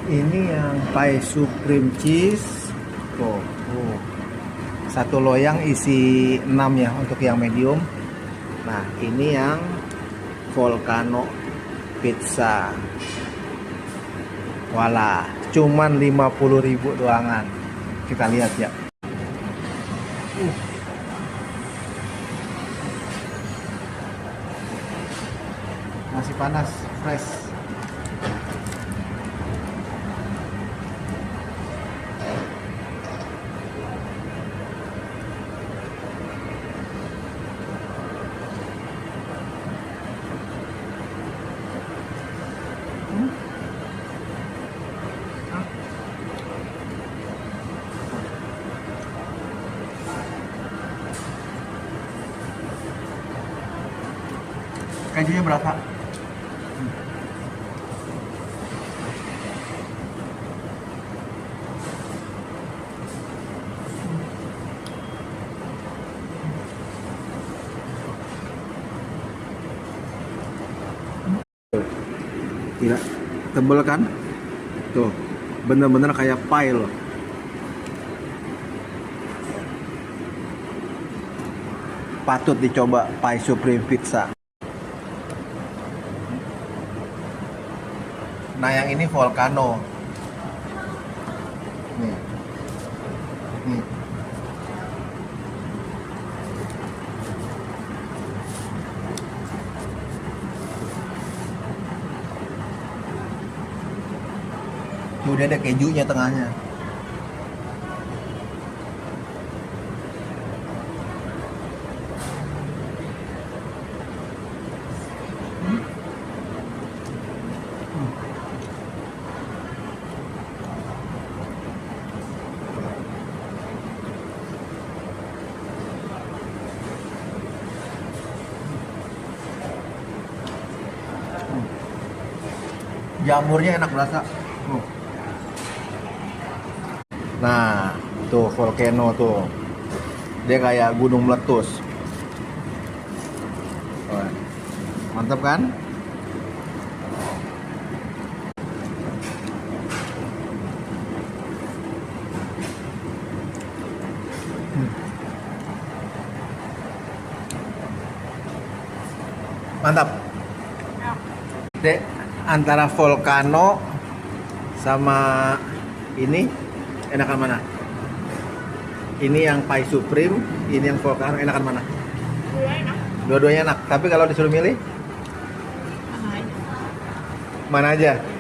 Ini yang pie supreme cheese. Tuh, satu loyang isi 6 ya untuk yang medium. Nah, ini yang volcano pizza. Wala, cuman 50.000 doangan. Kita lihat ya. Masih panas, fresh. Kejunya berasa. Gila, tebel kan? Tuh, bener-bener kayak pie loh. Patut dicoba pie supreme pizza. Nah, yang ini volcano. Nih. Nih. Tuh, dia ada kejunya tengahnya. Jamurnya enak berasa. Nah, tuh volcano tuh. Dia kayak gunung meletus. Wah, mantap kan? Mantap. Dek, antara volcano sama ini enakan mana? Ini yang pie supreme, ini yang volcano, enakan mana? Dua enak. Dua-duanya enak, tapi kalau disuruh milih Mana aja. mana aja?